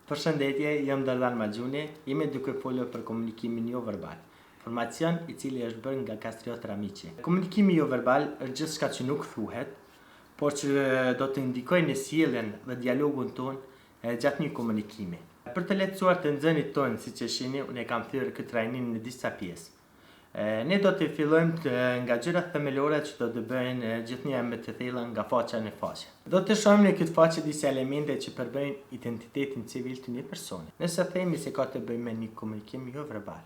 Përshëndetje, jam Dardan Maxhuni, jemi duke folur për komunikimin jo verbal. Informacion I cili është bërë nga Kastriot Ramiqi. Komunikimi jo verbal është gjithçka që nuk thuhet, por që do të indikojë në sjelljen dhe dialogun tonë gjatë një komunikimi. Për të lehtësuar të nxënit tonë, siç e shihni, unë kam thyer këtë trajnim në disa pjesë. Ne do të fillojmë nga gjërat themelore që do të bëjnë gjithnjë më të thella nga faqja në faqe. Do të shohim në këtë faqe disa elemente që përbëjnë identitetin civil të një personi. Nëse themi se ka të bëjë me një komunikim jo verbal,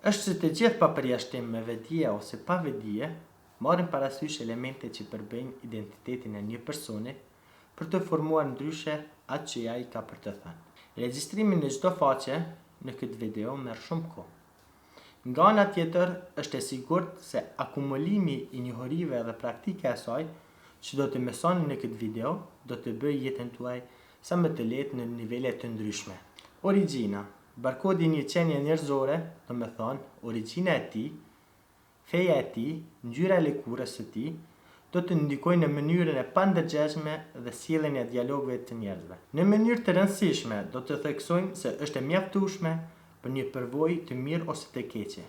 është se të gjithë pa përjashtim me vedije ose pa vedije, marrin parasysh elemente që përbëjnë identitetin e një personi për të formuar ndryshe atë që ai ka për të thënë. Regjistrimi në çdo faqe në këtë video merr shumë kohë. Nga ana tjetër, është e sigurt se akumulimi I njohurive dhe praktike e saj që do të mësoni në këtë video do të bëjë jetën tuaj sa më të lehtë në nivele të ndryshme. Origjina, barkodi një qenie njerëzore, do të thonë origjina e tij, feja e tij, ngjyra e lëkurës së tij, do të ndikojnë në mënyrën e pandërgjeshme dhe sjelljen e dialogëve të njerëzve. Në mënyrë të rëndësishme, do të theksojmë se është e mjaftueshme për një përvojë të mirë ose të keqe.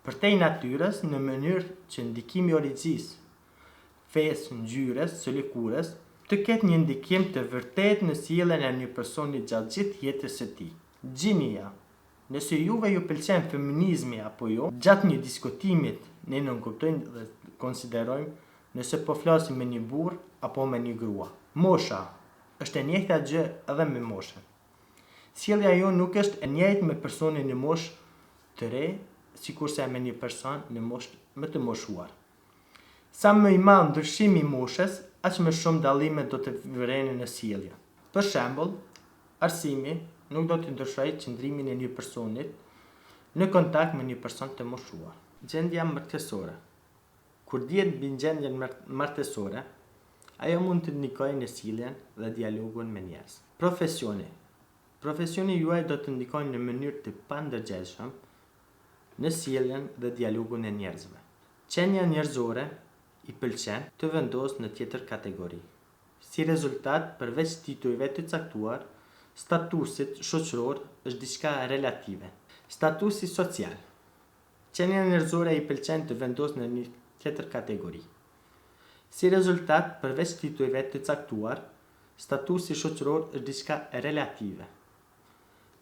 Përtej natyrës në mënyrë që ndikimi I origjisë, fesë, ngjyrës, së lëkurës të ketë një ndikim të vërtetë në sjelljen e një personi gjatë gjithë jetës së tij. Gjinia. Nëse juve ju pëlqen feminizmi apo jo, gjatë një diskutimit ne nuk kuptojmë dhe konsiderojmë nëse po flasim me një burr apo me një grua. Mosha. Është e njëjta gjë edhe me moshën. Sjellja jo nuk është e njëjtë me personin në moshë të re, sikurse me një person në moshë më të moshuar. Sa më I madh ndryshimi I moshës, aq më shumë dallime do të vërejnë në sjellje. Për shembull, arsimi nuk do të ndryshojë qëndrimin e një personit në kontakt me një person të moshuar. Gjendja martësore. Kur dihet mbi gjendjen martësore, ajo mund të ndikojë në sjelljen dhe dialogun me njerëz. Profesioni. Profesioni juaj do të ndikojë në mënyrë të pandërgjeshme në sjelljen dhe dialogun e njerëzve. Qenia njerëzore I pëlqen të vendosë në tjetër kategori. Si rezultat, përveç titujve të caktuar, statusit shoqëror është diçka relative. Statusi social. Qenia njerëzore I pëlqen të vendosë në një tjetër kategori. Si rezultat, përveç titujve të caktuar, statusi shoqëror është diçka relative.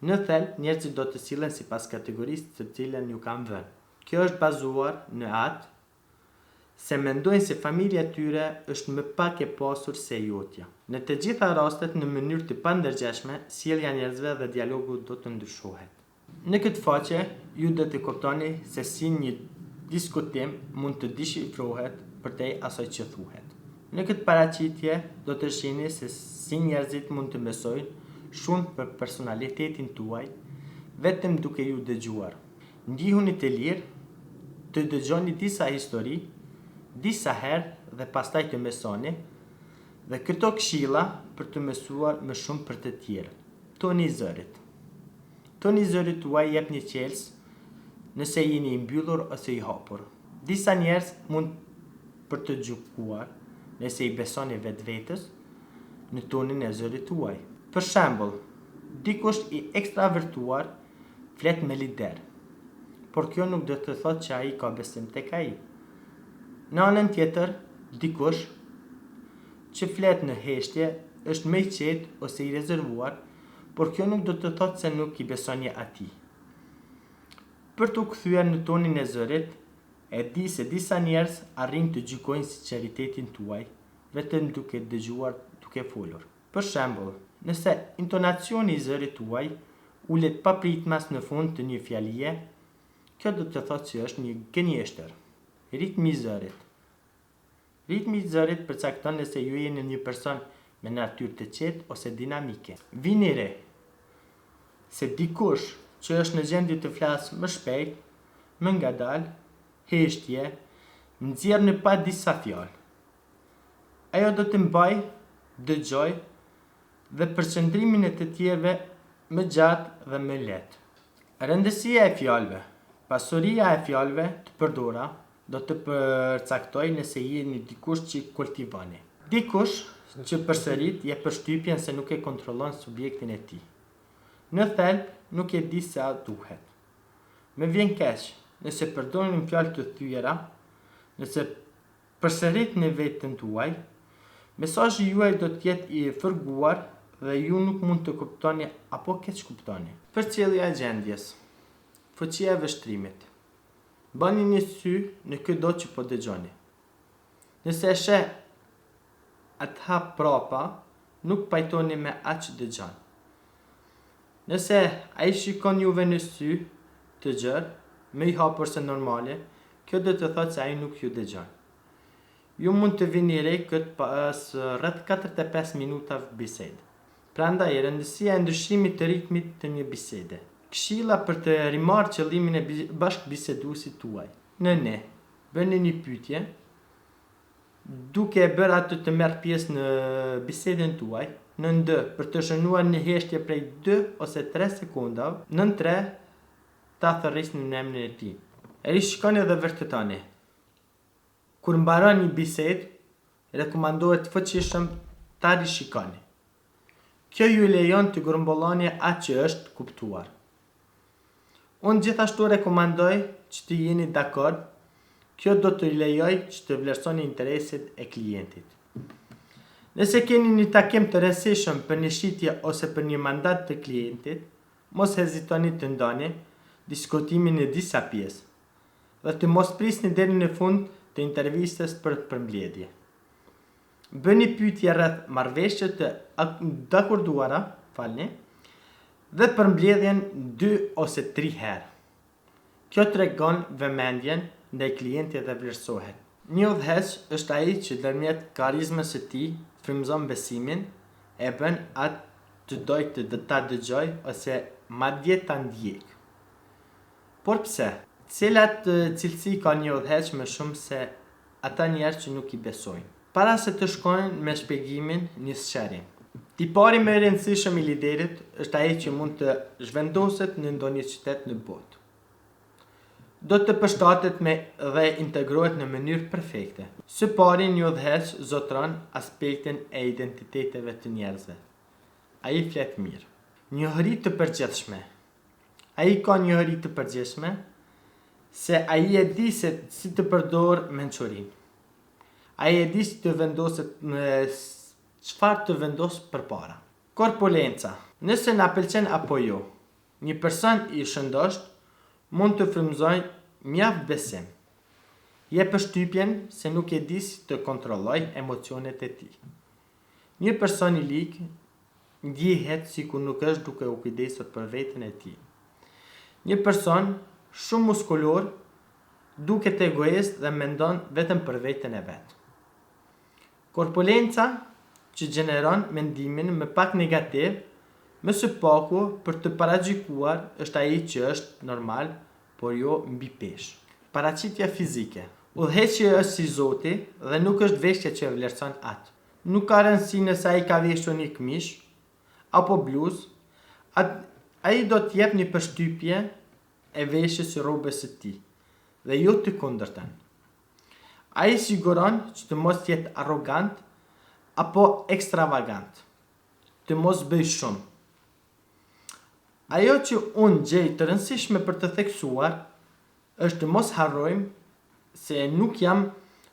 Në thelb, njerëzit do të sillen sipas kategorisë të cilën ju kanë vënë. Kjo është bazuar në atë se mendojnë se familja e tyre është më pak e pasur se jotja. Në të gjitha rastet, në mënyrë të pandërgjeshme, sjellja e njerëzve dhe dialogu do të ndryshohet. Në këtë faqe, ju do të kuptoni se si një diskutim mund të deshifrohet përtej asaj që thuhet. Në këtë paraqitje, do të shihni se si njerëzit mund të mësojnë shumë për personalitetin tuaj vetëm duke ju dëgjuar. Ndihuni të lirë, të dëgjoni disa histori, disa herë dhe pastaj të mësoni, dhe këto këshilla për të mësuar më shumë për të tjerë. Toni I zërit. Toni I zërit tuaj jep një qelsë nëse jeni I mbyllur ose I hapur. Disa njerëz mund për të gjykuar nëse I besoni vetvetes në tonin e zërit tuaj. Për shembull, dikush I ekstravertuar flet me lider, por kjo nuk do të thotë që ai ka besim tek ai. Në anën tjetër, dikush që flet në heshtje është më I qetë ose I rezervuar, por kjo nuk do të thotë se nuk I besoni atij. Për të kthyer në tonin e zërit, e di se disa njerëz arrin të gjykojnë sinqeritetin tuaj vetëm duke dëgjuar duke folur. Për shembull, nëse intonacioni I zërit tuaj ulet papritmas në fund të një fjalie, kjo do të thotë që është një gënjeshtër. Ritmi I zërit. Ritmi I zërit përcakton nëse ju jeni një person me natyrë të qetë ose dinamike. Vini re se dikush që është në gjendje të flasë më shpejt, më ngadalë, heshtje, nxjerr në pa disa fjalë. Ajo do të mbaj, dëgjoj dhe përqendrimin e të tjerëve më gjatë dhe më lehtë. Rëndësia e fjalëve. Pasuria e fjalëve të përdora do të përcaktoj nëse jeni dikush që kultivoni. Dikush që përsërit jep përshtypjen se nuk e kontrollon subjektin e tij. Në thelb, nuk e di se a duhet. Me vjen keq nëse përdorim fjalë të thyera, nëse përsëritni veten tuaj, mesazhi juaj do të jetë i fërguar dhe ju nuk mund të kuptoni apo keq kuptoni. Përcjellja e gjendjes. Fuqia e vështrimit. Bëni një sy në çdo që po dëgjoni. Nëse e sheh atë hap prapa, nuk pajtoni me atë që dëgjon. Nëse ai shikon juve në sy të gjerë, më i hapur se normale, kjo do të thotë se ai nuk ju dëgjon. Ju mund të vini re këtë pas rreth 45 minutave bisede. Prandaj rëndësia e ndryshimit të ritmit të një bisede. Këshilla për të rimarrë qëllimin e bashkëbiseduesit tuaj. Në ne, bëni një pyetje, duke e bërë atë të merr pjesë në bisedën tuaj. Në ndë, për të shënuar një heshtje prej 2 ose 3 sekundave, në 3 ta thërrisni në emrin e tij. Rishikoni dhe vërtetoni. Kur mbaron një bisedë, rekomandohet fuqishëm ta rishikoni. Kjo ju lejon të grumbulloni atë që është kuptuar. Unë gjithashtu rekomandoj që të jeni dakord. Kjo do të lejoj që të vlerësoni interesit e klientit. Nëse keni një takim të rëndësishëm për një shitje ose për një mandat të klientit, mos hezitoni të ndoni diskutimin në disa pjesë dhe të mos prisni deri në fund të intervistës për përmbledhje. Bëni pyetje rreth marrëveshjeve të dakorduara, dhe përmbledhjen 2 ose 3 herë. Kjo tregon vëmendjen ndaj klientit dhe vlerësohet. Një udhëheq është ai që ndërmjet karizmës së tij frymëzon besimin, e bën atë të dojë të ta dëgjoj ose madje ta ndjek. Por pse? Cilat cilësi ka një udhëheq më shumë se ata njerëz që nuk i besojnë? Para se të shkojnë me shpjegimin një sqarim. Tipari më i rëndësishëm i liderit është ai që mund të zhvendoset në ndonjë qytet në botë. Do të përshtatet me dhe integrohet në mënyrë perfekte. Së pari, një udhëheq zotëron aspektin e identiteteve të njerëzve. Ai flet mirë. Njohuri të përgjithshme. Ai ka njohuri të përgjithshme se ai e di se si të përdor mençurinë. Ai e di si të vendoset çfarë të vendos përpara. Korpulenca. Nëse na pëlqen apo jo, një person i shëndosht mund të frymëzojë mjaft besim. Jep përshtypjen se nuk e di si të kontrollojë emocionet e tij. Një person i lig ndihet sikur nuk është duke u kujdesur për veten e tij. Një person shumë muskulor duket egoist dhe mendon vetëm për veten e vet. Korpulenca që gjeneron mendimin më pak negativ, më së paku për të paragjykuar është ai që është normal, por jo mbi peshë. Paraqitja fizike. Udhëheqja është si Zoti dhe nuk është veshja që vlerëson atë. Nuk ka rëndësi nëse ai ka veshur një këmish apo bluzë, ai do të jep një përshtypje e veshjes së rrobës së tij dhe jo të kundërtën. Ai siguron që të mos jetë arrogant apo ekstravagant, të mos bëj shumë. Ajo që unë gjej të rëndësishme për të theksuar është të mos harrojmë se nuk jam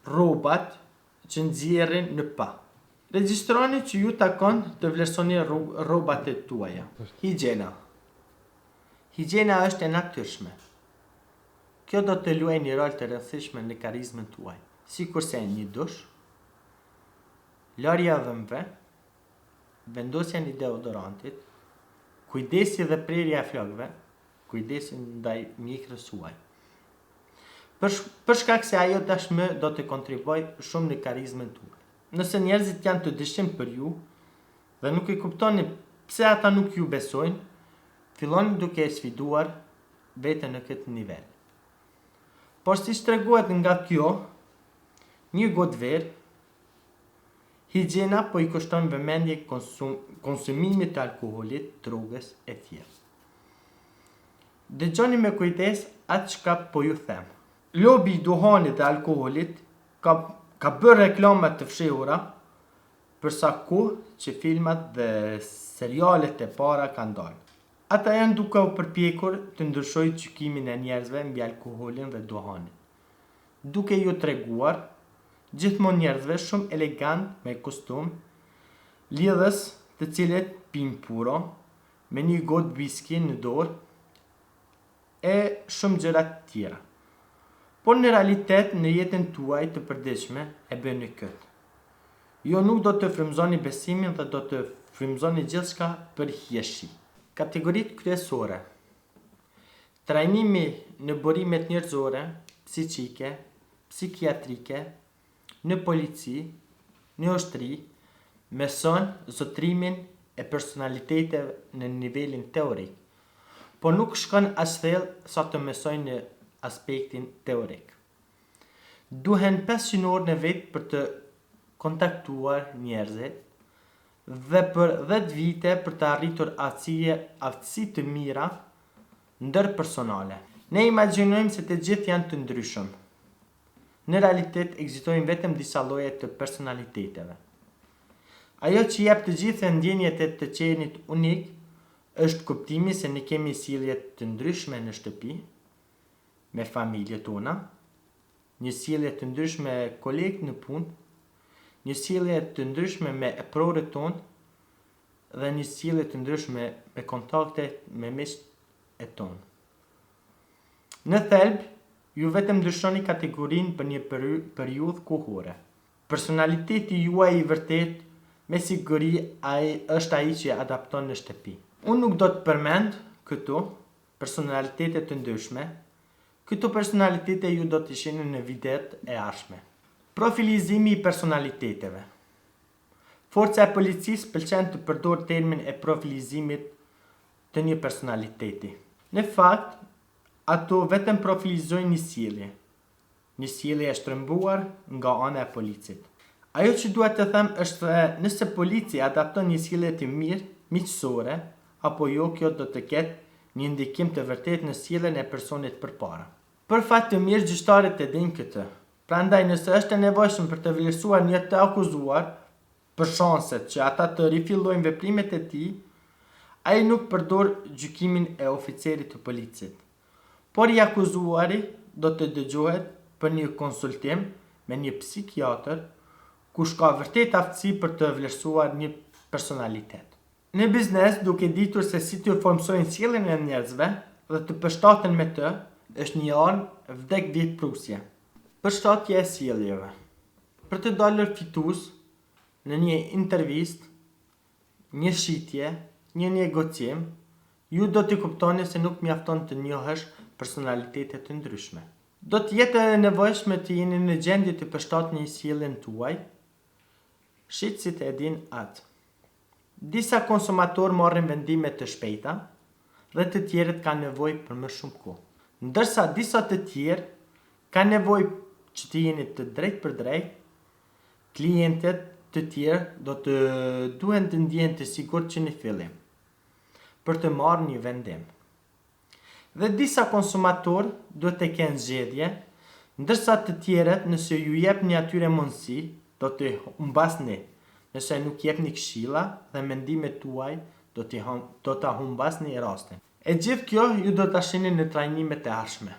rrobat që nxjerrin në pa. Regjistroni që ju takon të vlerësoni rrobat e tuaja. Higjiena. Higjiena është e natyrshme. Kjo do të luajë një rol të rëndësishëm në karizmën tuaj, sikurse një dush, larja e dhëmbëve, vendosja e deodorantit, kujdesi dhe prerja e flokëve, kujdesi ndaj mjekrës suaj. Për shkak se ajo tashmë do të kontribuojë shumë në karizmën tuaj. Nëse njerëzit janë të dyshim për ju dhe nuk e kuptoni pse ata nuk ju besojnë, filloni duke e sfiduar veten në këtë nivel. Por siç treguohet nga kjo, një gotë verë, higjiena po i kushton vëmendje konsumimit të alkoolit, drogës e tjerë. Dëgjoni me kujdes atë çka po ju them. Lobi i duhanit dhe alkoolit ka bërë reklama të fshehura për sa kohë që filmat dhe serialet e para kanë dalë. Ata janë duke u përpjekur të ndryshojë gjykimin e njerëzve mbi alkoolin dhe duhanin, duke ju treguar gjithmonë njerëzve shumë elegant me kostum, lidhës të cilët pinë puro, me një gotë viski në dorë e shumë gjëra të tjera. Por në realitet në jetën tuaj të përditshme e bëni këtë. Jo nuk do të frymëzoni besimin dhe do të frymëzoni gjithçka për hieshi. Kategoritë kryesore: trajnimi në burimet njerëzore, psiqike, psikiatrike, në polici, në ushtri, mëson zotrimin e personaliteteve në nivelin teorik, por nuk shkon as thellë sa të mësojnë në aspektin teorik. Duhen 500 orë në vit për të kontaktuar njerëzit dhe për 10 vite për të arritur aftësi të mira ndërpersonale. Ne imagjinojmë se të gjithë janë të ndryshëm. Në realitet ekzistojnë vetëm disa lloje të personaliteteve. Ajo që jep të gjitha ndjenjet e të qenit unik është kuptimi se ne kemi sjellje të ndryshme në shtëpi, me familjet tona, një sjellje të ndryshme me kolegë në punë, një sjellje të ndryshme me prorët tonë dhe një sjellje të ndryshme me kontakte me miqtë e tonë. Në thelb, ju vetëm ndryshoni kategorinë për një periudhë kohore. Personaliteti juaj i vërtet me siguri është ai që adapton në shtëpi. Unë nuk do të përmend këtu personalitete të ndryshme. Këto personalitete ju do të shihni në videot e ardhshme. Profilizimi i personaliteteve. Forca e policisë pëlqen të përdor termin e profilizimit të një personaliteti. Në fakt, ato vetëm profilizojnë një sjellje e shtrëmbuar nga ana e policit. Ajo që dua të them është se nëse policia adapton një sjellje të mirë, miqësore, apo jo, kjo do të ketë një ndikim të vërtet në sjelljen e personit përpara. Për fat të mirë, gjyqtarët e dinë këtë. Prandaj nëse është e nevojshëm për të vlerësuar një të akuzuar për shanset që ata të rifillojnë veprimet e tij, ai nuk përdor gjykimin e oficerit të policit, por i akuzuari do të dëgjohet për një konsultim me një psikiatër kush ka vërtet aftësi për të vlerësuar një personalitet. Në biznes, duke ditur se si të formsojnë sjelljen e njerëzve dhe të përshtaten me të, është një armë vdek vjet prusje. Përshtatja e sjelljeve. Për të dalër fitues në një intervistë, një shitje, një negocim, ju do të kuptoni se nuk mjafton të njohësh personalitete të ndryshme. Do të jetë e nevojshme të jeni në gjendje të përshtatni sjelljen tuaj. Shitësit e din atë. Disa konsumatorë marrin vendime të shpejta dhe të tjerët kanë nevojë për më shumë kohë. Ndërsa disa të tjerë kanë nevojë që të jeni të drejtë për drejtë, klientët të tjerë do të duhen të ndjehen të sigurt që në fillim për të marrë një vendim. Dhe disa konsumatorë duhet të kenë zgjedhje, ndërsa të tjerët nëse ju jepni atyre mundësi, do të humbasni. Nëse nuk jepni këshilla dhe mendimet tuaj, do ta humbasni rastin. E gjithë kjo ju do ta shihni në trajnimet e ardhshme.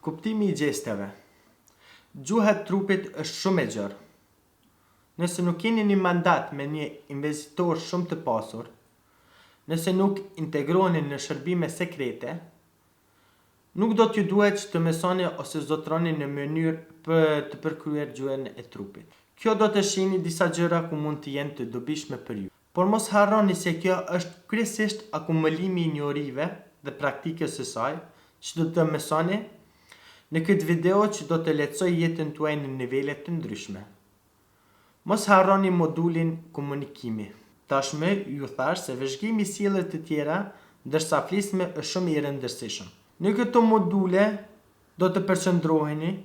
Kuptimi i gjesteve. Gjuha e trupit është shumë e gjerë. Nëse nuk keni një mandat me një investitor shumë të pasur, nëse nuk integroni në shërbime sekrete, nuk do t'ju duhet që të mësoni ose zotroni në mënyrë për të përkryer gjuhën e trupit. Kjo do të shihni disa gjëra ku mund të jenë të dobishme për ju. Por mos harroni se kjo është kryesisht akumulimi i njohurive dhe praktikës së saj, që do të mësoni në këtë video që do të lehtësoj jetën tuaj në nivele të ndryshme. Mos harroni modulin komunikimi. Tashmë ju thash se vëzhgimi i sjelljes të tjera, ndërsa flismi është shumë i rëndësishëm. Në këto module do të përqendroheni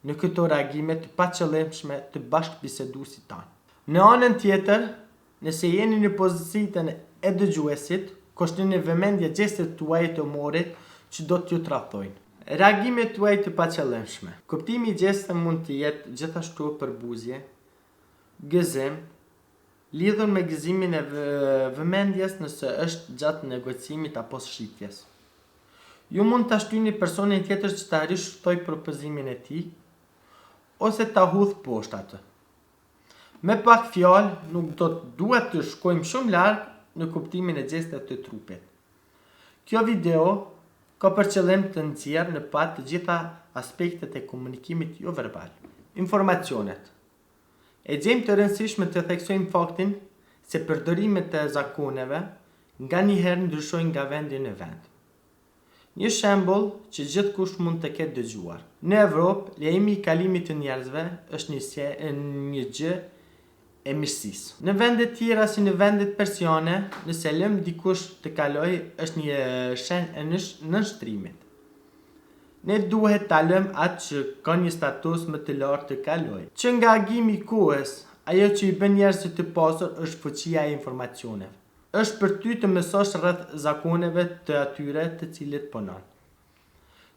në këto reagime të paqëllimshme të bashkëbiseduesit tanë. Në anën tjetër, nëse jeni në pozicion e dëgjuesit, kushtoni vëmendje gjestet tuaja të humorit që do t'ju tradhtojnë. Reagimet tuaja të paqëllimshme. Kuptimi i gjesteve mund të jetë gjithashtu përbuzje, gëzim, lidhur me gëzimin e vëmendjes nëse është gjatë negocimit apo shitjes. Ju mund ta shtyni personin tjetër që ta rishtoj propozimin e tij ose ta hudh poshtë atë. Me pak fjalë, nuk do të duhet të shkojmë shumë larg në kuptimin e gjestave të trupit. Kjo video ka për qëllim të nxjerrë në pat të gjitha aspektet e komunikimit jo verbal. Informacionet. E gjejmë të rëndësishme të theksojmë faktin se përdorimet e zakoneve nganjëherë ndryshojnë nga vendi në vend. Një shembull që gjithkush mund të ketë dëgjuar. Në Evropë, lejimi i kalimit të njerëzve është një gjë e mirësisë. Në vende tjera si në vendet persiane, nëse lëm dikush të kalojë është një shenjë e nënshtrimit. Ne duhet ta lëm atë që ka një status më të lartë të kalojë. Që nga agimi i kohës, ajo që i bën njerëzit të pasur është fuqia e informacioneve. Është për ty të mësosh rreth zakoneve të atyre të cilët punon.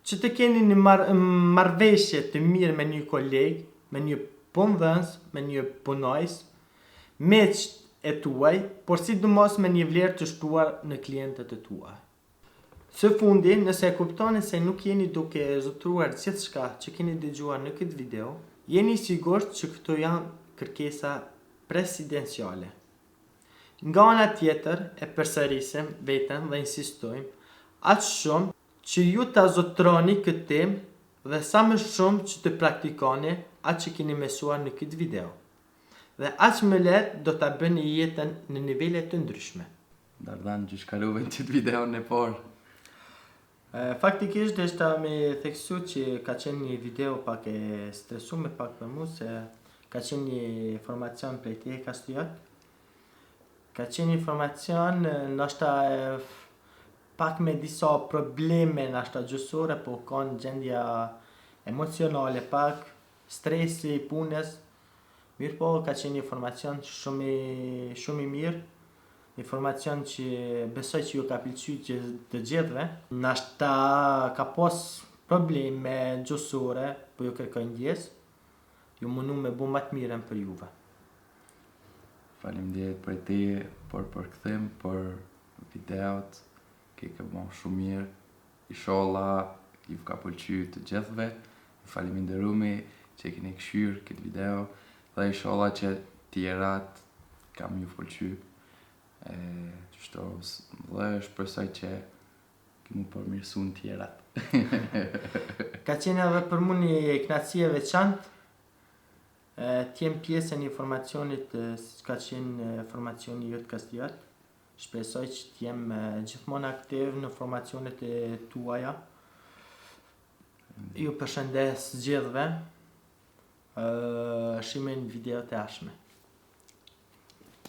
Që të keni një marrëveshje të mirë me një koleg, me një punëdhënës, me një punojës, miq e tuaj, por sidomos me një vlerë të shtuar në klientët e tuaj. Së fundi, nëse e kuptoni se nuk jeni duke zotruar gjithçka që keni dëgjuar në këtë video, jeni sigurt që këto janë kërkesa presidenciale. Nga ana tjetër, e përsërisim veten dhe insistojmë aq shumë që ju ta zotroni këtë temë dhe sa më shumë që të praktikoni atë që keni mësuar në këtë video. Dhe aq më lehtë do ta bëni jetën në nivele të ndryshme. Dardan, gjysh kalove në qëtë videon e parë. Faktikisht është me theksu që ka qenë një video pak e stresuar pak për mua se ka qenë një informacion prej te ka studiat. Ka qenë informacion ndoshta pak me disa probleme ndoshta gjysore, po kanë gjendja emocionale pak, stresi i punës. Mirë po, ka qenë informacion shumë i mirë, informacion që besoj që ju ka pëlqyer të gjithëve. Ndoshta ka pas probleme gjysore, po ju kërkoj ndjes. Ju mundu me bu më të mirën për juve. Faleminderit për ti, për përkthim, për videot, ke bën shumë mirë. Inshallah, ju ka pëlqyer të gjithëve. Faleminderumi që keni këshyr këtë video dhe inshallah që tjerat kam ju pëlqyer. Dhe shpresoj që kemi përmirësuar në tjerat. Ka qenë edhe për mua një kënaqësi e veçantë të jem pjesë e një informacionit që ka qenë informacioni jot kastiat. Shpresoj që të jem gjithmonë aktiv në informacionet e tuaja. Ju përshëndes gjithëve. Shihemi në videot e ardhshme.